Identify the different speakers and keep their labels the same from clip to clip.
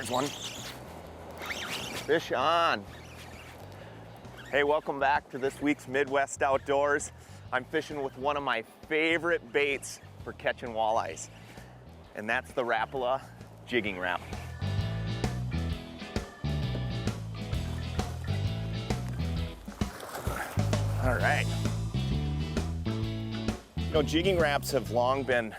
Speaker 1: there's one. Fish on. Hey, welcome back to this week's Midwest Outdoors. I'm fishing with one of my favorite baits for catching walleyes, and that's the Rapala jigging Rap. All right. You know, jigging Raps have long been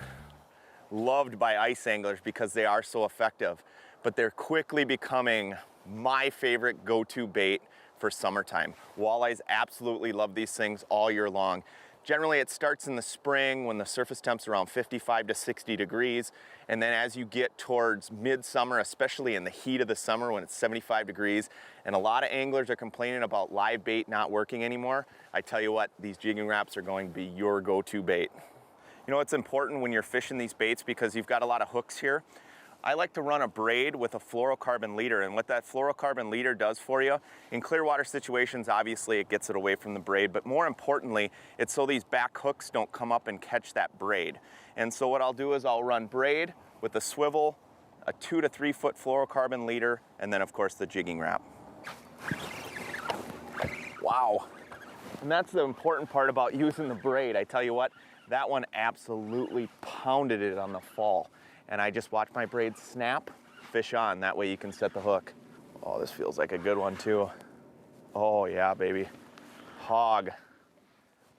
Speaker 1: loved by ice anglers because they are so effective, but they're quickly becoming my favorite go-to bait for summertime. Walleyes absolutely love these things all year long. Generally, it starts in the spring when the surface temp's around 55 to 60 degrees. And then as you get towards midsummer, especially in the heat of the summer when it's 75 degrees, and a lot of anglers are complaining about live bait not working anymore, I tell you what, these jigging Raps are going to be your go-to bait. You know, it's important when you're fishing these baits because you've got a lot of hooks here. I like to run a braid with a fluorocarbon leader, and what that fluorocarbon leader does for you, in clear water situations, obviously it gets it away from the braid, but more importantly, it's so these back hooks don't come up and catch that braid. And so what I'll do is I'll run braid with a swivel, a 2 to 3 foot fluorocarbon leader, and then of course the jigging Rap. Wow. And that's the important part about using the braid. I tell you what, that one absolutely pounded it on the fall. And I just watch my braid snap, fish on. That way you can set the hook. Oh, this feels like a good one too. Oh yeah, baby. Hog.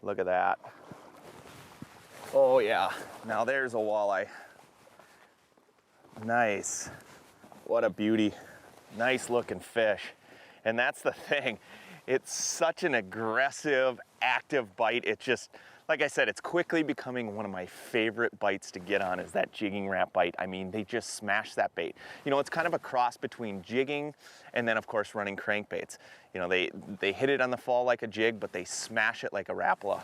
Speaker 1: Look at that. Oh yeah. Now there's a walleye. Nice. What a beauty. Nice looking fish. And that's the thing. It's such an aggressive, active bite. It just, like I said, it's quickly becoming one of my favorite bites to get on is that jigging Rap bite. I mean, they just smash that bait. You know, it's kind of a cross between jigging and then of course running crankbaits. You know, they hit it on the fall like a jig, but they smash it like a Rapala.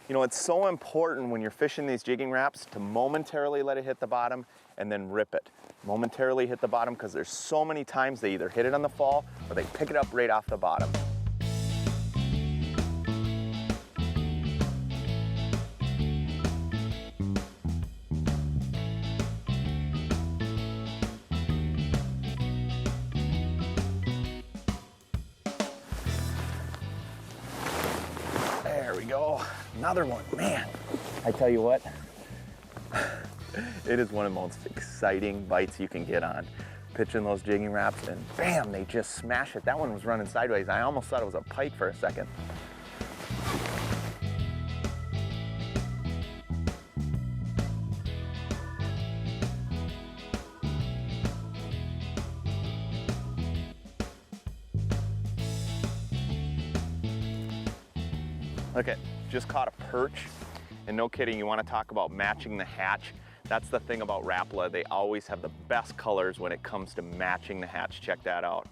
Speaker 1: You know, it's so important when you're fishing these jigging Raps to momentarily let it hit the bottom and then rip it. Momentarily hit the bottom because there's so many times they either hit it on the fall or they pick it up right off the bottom. There we go, another one. Man, I tell you what, it is one of the most exciting bites you can get on. Pitching those jigging Raps and bam, they just smash it. That one was running sideways. I almost thought it was a pike for a second. Okay, just caught a perch, and no kidding, you want to talk about matching the hatch. That's the thing about Rapala. They always have the best colors when it comes to matching the hatch. Check that out.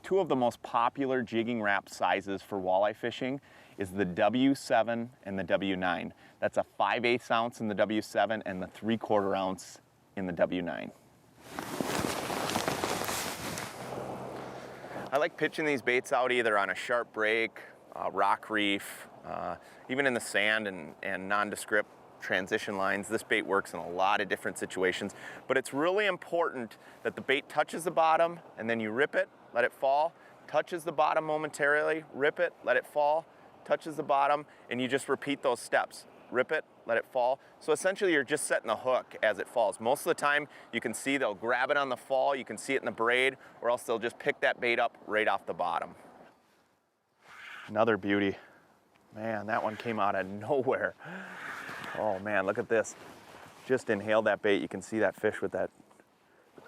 Speaker 1: Two of the most popular jigging Rap sizes for walleye fishing is the W7 and the W9. That's a 5/8 ounce in the W7 and the 3/4 ounce in the W9. I like pitching these baits out either on a sharp break, rock reef, even in the sand and nondescript transition lines. This bait works in a lot of different situations, but it's really important that the bait touches the bottom and then you rip it, let it fall, touches the bottom momentarily, rip it, let it fall, touches the bottom, and you just repeat those steps. Rip it, let it fall. So essentially you're just setting the hook as it falls. Most of the time you can see they'll grab it on the fall, you can see it in the braid, or else they'll just pick that bait up right off the bottom. Another beauty. Man, that one came out of nowhere. Oh man, look at this. Just inhaled that bait. You can see that fish with that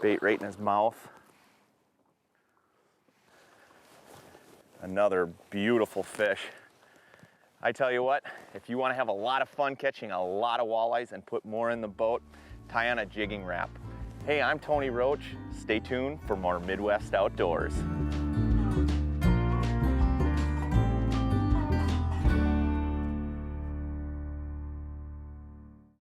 Speaker 1: bait right in his mouth. Another beautiful fish. I tell you what, if you want to have a lot of fun catching a lot of walleyes and put more in the boat, tie on a jigging Rap. Hey, I'm Tony Roach. Stay tuned for more Midwest Outdoors.